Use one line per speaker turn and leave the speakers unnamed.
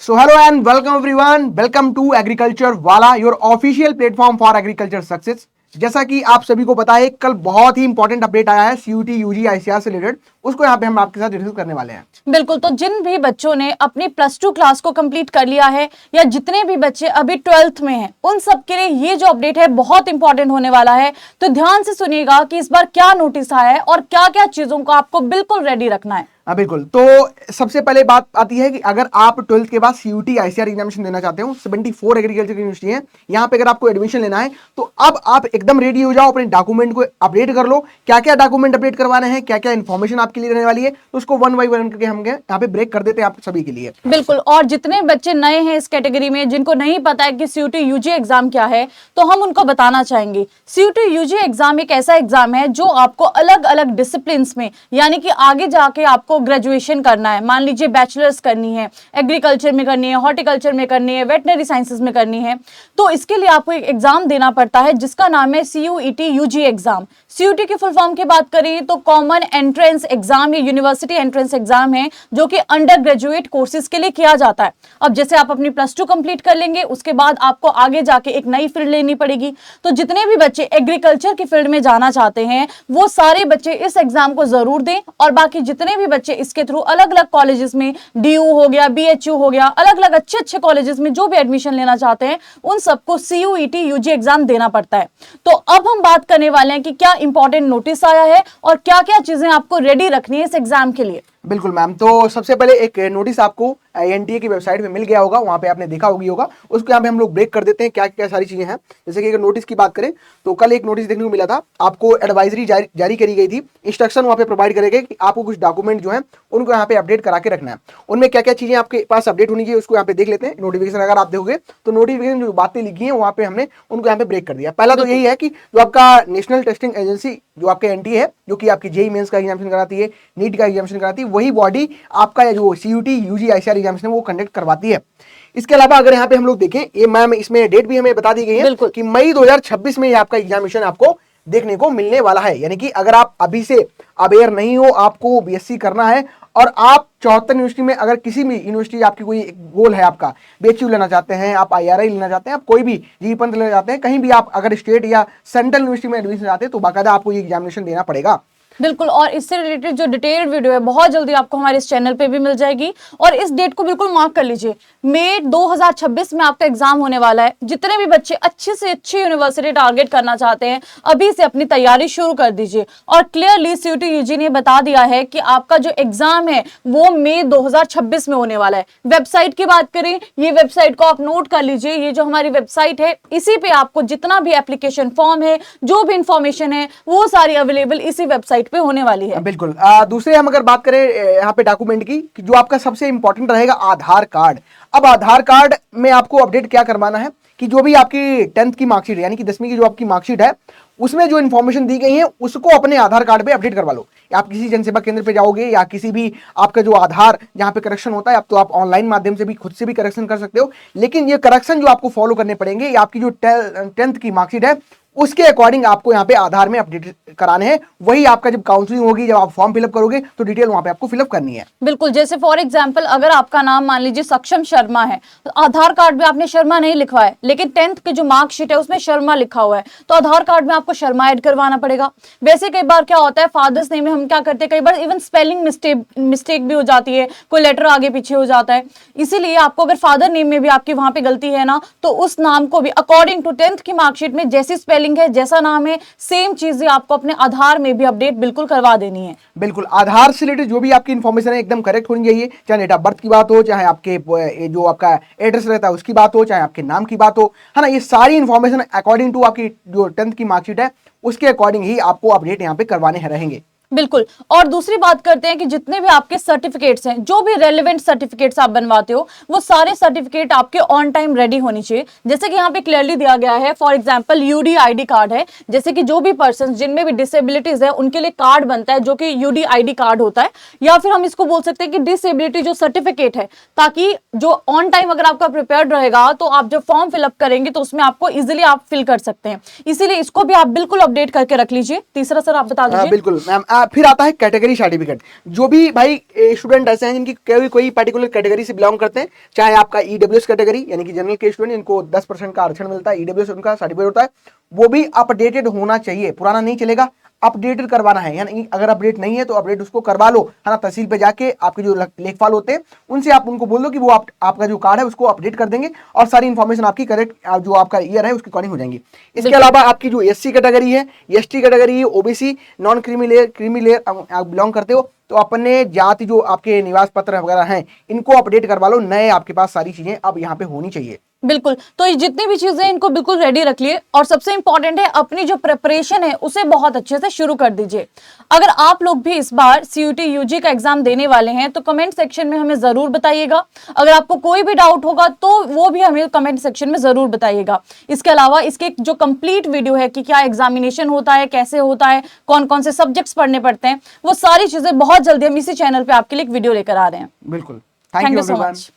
So hello and welcome everyone. Welcome to Agriculture वाला, your official platform for agriculture success. जैसा कि आप सभी को पता है, कल बहुत ही इंपॉर्टेंट अपडेट आया है CUET UG ICAR से रिलेटेड, उसको यहाँ पे हम आपके साथ डिस्कस करने वाले हैं।
बिल्कुल, तो जिन भी बच्चों ने अपनी +2 क्लास को कंप्लीट कर लिया है या जितने भी बच्चे अभी 12th में हैं, उन सब के लिए ये जो अपडेट है बहुत इंपॉर्टेंट होने वाला है। तो ध्यान से सुनिएगा कि इस बार क्या नोटिस आया है और क्या क्या चीजों को आपको बिल्कुल रेडी रखना है।
हाँ बिल्कुल। तो सबसे पहले बात आती है कि अगर आप 12th के बाद CUET ICAR एग्जामिनेशन देना चाहते हो, 74 एग्रीकल्चर की यूनिवर्सिटी है, यहाँ पे अगर आपको एडमिशन लेना है तो अब आप एकदम रेडी हो जाओ, अपने डॉक्यूमेंट को अपडेट कर लो। क्या क्या डॉक्यूमेंट अपडेट करवाने हैं, क्या क्या इन्फॉर्मेशन आपके लिए रहने वाली है, तो उसको वन बाई वन करके हम यहाँ पे ब्रेक कर देते हैं आप सभी के लिए।
बिल्कुल, और जितने बच्चे नए हैं इस कैटेगरी में, जिनको नहीं पता है कि CUET UG एग्जाम क्या है, तो हम उनको बताना चाहेंगे। CUET UG एग्जाम एक ऐसा एग्जाम है जो आपको अलग अलग डिसिप्लिन में, यानी कि आगे जाके आपको ग्रेजुएशन करना है। मान लीजिए बैचलर्स करनी है, एग्रीकल्चर में करनी है, हॉर्टिकल्चर में करनी है, वेटनरी साइंसेज में करनी है, तो इसके लिए आपको एक एग्जाम देना पड़ता है जिसका नाम है CUET UG एग्जाम। CUET की फुल फॉर्म की बात करें तो कॉमन एंट्रेंस एग्जाम या यूनिवर्सिटी एंट्रेंस एग्जाम है, जो कि अंडर ग्रेजुएट कोर्सेज के लिए किया जाता है। अब जैसे आप अपनी +2 कंप्लीट कर लेंगे, उसके बाद आपको आगे जाके एक नई फील्ड लेनी पड़ेगी। तो जितने भी बच्चे एग्रीकल्चर की फील्ड में जाना चाहते हैं, वो सारे बच्चे इस एग्जाम को जरूर दें। और बाकी जितने भी बच्चे इसके थ्रू अलग अलग कॉलेजेस में, DU हो गया, BHU हो गया, अलग अलग अच्छे अच्छे कॉलेजेस में जो भी एडमिशन लेना चाहते हैं, उन सबको CUET UG एग्जाम देना पड़ता है। तो अब हम बात करने वाले हैं कि क्या इंपॉर्टेंट नोटिस आया है और क्या क्या चीजें आपको रेडी रखनी है इस एग्जाम के लिए।
बिल्कुल मैम। तो सबसे पहले एक नोटिस आपको NTA की वेबसाइट पे मिल गया होगा, वहाँ पे आपने देखा होगा, उसको यहाँ पे हम लोग ब्रेक कर देते हैं क्या क्या सारी चीजें हैं। जैसे कि अगर नोटिस की बात करें तो कल एक नोटिस देखने को मिला था, आपको एडवाइजरी जारी करी गई थी, इंस्ट्रक्शन वहाँ पे प्रोवाइड करेंगे कि आपको कुछ डॉक्यूमेंट जो है उनको यहाँ पे अपडेट करा के रखना है। उनमें क्या क्या चीजें आपके पास अपडेट होनी चाहिए उसको यहाँ पे देख लेते हैं। नोटिफिकेशन अगर आप देखोगे तो नोटिफिकेशन जो बातें लिखी है वहाँ पे हमने उनको यहाँ पे ब्रेक कर दिया। पहला तो यही है कि जो आपका नेशनल टेस्टिंग एजेंसी जो आपके NTA है, जो कि आपकी JEE मेंस का एग्जामिनेशन कराती है, नीट का एग्जामिनेशन कराती है, वही बॉडी आपका जो CUET UG ICAR एग्जामिनेशन वो कंडक्ट करवाती है। इसके अलावा अगर यहाँ पे हम लोग देखें, ये मैम इसमें डेट भी हमें बता दी गई है कि मई 2026 में ये आपका एग्जामिनेशन आपको देखने को मिलने वाला है। यानी कि अगर आप अभी से अवेयर नहीं हो, आपको BSc करना है और आप 74 यूनिवर्सिटी में अगर किसी भी यूनिवर्सिटी आपकी कोई गोल है, आपका BHU लेना चाहते हैं, आप IRI लेना चाहते हैं, आप कोई भी JEE पंथ लेना चाहते हैं, कहीं भी आप अगर स्टेट या सेंट्रल यूनिवर्सिटी में एडमिशन चाहते हैं तो बाकायदा आपको ये एग्जामिनेशन देना पड़ेगा।
बिल्कुल, और इससे रिलेटेड जो डिटेल्ड वीडियो है बहुत जल्दी आपको हमारे इस चैनल पे भी मिल जाएगी। और इस डेट को बिल्कुल मार्क कर लीजिए, मई 2026 में आपका एग्जाम होने वाला है। जितने भी बच्चे अच्छी से अच्छी यूनिवर्सिटी टारगेट करना चाहते हैं, अभी से अपनी तैयारी शुरू कर दीजिए। और क्लियरली CUET UG ने बता दिया है कि आपका जो एग्जाम है वो मई 2026 में होने वाला है। वेबसाइट की बात करें, ये वेबसाइट को आप नोट कर लीजिए, ये जो हमारी वेबसाइट है, इसी पे आपको जितना भी एप्लीकेशन फॉर्म है, जो भी इंफॉर्मेशन है, वो सारी अवेलेबल इसी वेबसाइट पे होने वाली है।
बिल्कुल। दूसरे हम अगर बात करें यहाँ पे डॉक्यूमेंट की, कि जो आपका सबसे इंपॉर्टेंट रहेगा आधार कार्ड। अब आधार कार्ड में आपको अपडेट क्या करवाना है कि जो भी आपकी 10th की मार्कशीट यानी कि 10वीं की जो आपकी मार्कशीट है, उसमें जो इन्फॉर्मेशन दी गई है उसको अपने आधार कार्ड पे अपडेट करवा लो। आप किसी जनसेवा केंद्र पे जाओगे या किसी भी आपका जो आधार जहाँ पे करेक्शन होता है, अब तो आप ऑनलाइन माध्यम से भी खुद से भी करेक्शन कर सकते हो, लेकिन ये करेक्शन जो आपको फॉलो करने पड़ेंगे, ये आपकी जो 10th की मार्कशीट है उसके अकॉर्डिंग आपको यहाँ पे आधार में अपडेट कराने हैं। वही आपका जब काउंसलिंग होगी, जब आप फॉर्म फिलअप करोगे तो डिटेल वहाँ पे आपको फिलअप करनी है।
बिल्कुल, जैसे फॉर एग्जांपल अगर आपका नाम मान लीजिए सक्षम शर्मा है, तो आधार कार्ड में आपने शर्मा नहीं लिखवा है, लेकिन 10th की जो मार्कशीट है उसमें शर्मा लिखा हुआ है, तो आधार कार्ड में आपको शर्मा ऐड करवाना पड़ेगा। वैसे कई बार क्या होता है, फादर्स नेम में हम क्या करते हैं, कई बार इवन स्पेलिंग मिस्टेक भी हो जाती है, कोई लेटर आगे पीछे हो जाता है। इसीलिए आपको अगर फादर नेम में भी आपकी वहां पे गलती है ना, तो उस नाम को भी अकॉर्डिंग टू 10th की मार्कशीट में जैसी स्पेलिंग है, जैसा नाम है, सेम चीजें आपको अपने आधार में भी अपडेट बिल्कुल करवा देनी है।
बिल्कुल, आधार से रिलेटेड जो भी आपकी इन्फॉर्मेशन है एकदम करेक्ट होनी चाहिए, चाहे डेट ऑफ बर्थ की बात हो, चाहे आपके जो आपका एड्रेस रहता है उसकी बात हो, चाहे आपके नाम की बात हो, है ना। ये सारी इन्फॉर्मेशन अकॉर्डिंग टू आपकी जो 10th की मार्कशीट है उसके अकॉर्डिंग ही आपको अपडेट यहाँ पे करवाने रहेंगे।
बिल्कुल, और दूसरी बात करते हैं कि जितने भी आपके सर्टिफिकेट्स हैं, जो भी रेलेवेंट सर्टिफिकेट्स आप बनवाते हो, वो सारे सर्टिफिकेट आपके ऑन टाइम रेडी होनी चाहिए। जैसे कि यहाँ पे क्लियरली दिया गया है, फॉर एग्जांपल UDID कार्ड है, जैसे कि जो भी पर्सन जिनमें भी डिसेबिलिटीज है उनके लिए कार्ड बनता है जो कि UDID कार्ड होता है, या फिर हम इसको बोल सकते हैं कि डिसेबिलिटी जो सर्टिफिकेट है, ताकि जो ऑन टाइम अगर आपका प्रिपेयर्ड रहेगा तो आप जब फॉर्म फिलअप करेंगे तो उसमें आपको इजिली आप फिल कर सकते हैं। इसीलिए इसको भी आप बिल्कुल अपडेट करके रख लीजिए। तीसरा सर आप बता दीजिए।
बिल्कुल मैम, फिर आता है कैटेगरी सर्टिफिकेट। जो भी भाई स्टूडेंट ऐसे हैं जिनकी कोई पर्टिकुलर कैटेगरी से बिलोंग करते हैं, चाहे आपका ईडब्ल्यूएस कैटेगरी यानी कि जनरल के स्टूडेंट, इनको 10% का आरक्षण मिलता है, ईडब्ल्यूएस उनका सर्टिफिकेट होता है, वो भी अपडेटेड होना चाहिए, पुराना नहीं चलेगा, अपडेटेड करवाना है। यानी अगर अपडेट नहीं है तो अपडेट उसको करवा लो, है ना। तहसील पे जाके आपके जो लेखपाल होते हैं उनसे आप उनको बोल दो कि वो आपका जो कार्ड है उसको अपडेट कर देंगे और सारी इन्फॉर्मेशन आपकी करेक्ट जो आपका ईयर है उसके अकॉर्डिंग हो जाएंगी। इसके अलावा आपकी जो एससी कैटेगरी है, एसटी कैटेगरी है, ओबीसी, नॉन क्रीमी लेयर आप बिलोंग करते हो, तो अपने जाति जो आपके निवास पत्र वगैरह हैं इनको अपडेट करवा लो, नए आपके पास सारी चीजें अब यहाँ पे होनी चाहिए।
बिल्कुल, तो ये जितनी भी चीजें हैं इनको बिल्कुल रेडी रख लिए और सबसे इंपॉर्टेंट है अपनी जो प्रिपरेशन है उसे बहुत अच्छे से शुरू कर दीजिए। अगर आप लोग भी इस बार सीयूटी यूजी का एग्जाम देने वाले हैं तो कमेंट सेक्शन में हमें जरूर बताइएगा। अगर आपको कोई भी डाउट होगा तो वो भी हमें कमेंट सेक्शन में जरूर बताइएगा। इसके अलावा इसके जो कंप्लीट वीडियो है कि क्या एग्जामिनेशन होता है, कैसे होता है, कौन कौन से सब्जेक्ट्स पढ़ने पड़ते हैं, वो सारी चीजें बहुत जल्दी हम इसी चैनल पे आपके लिए एक वीडियो लेकर आ रहे हैं।
बिल्कुल,
थैंक यू सो मच।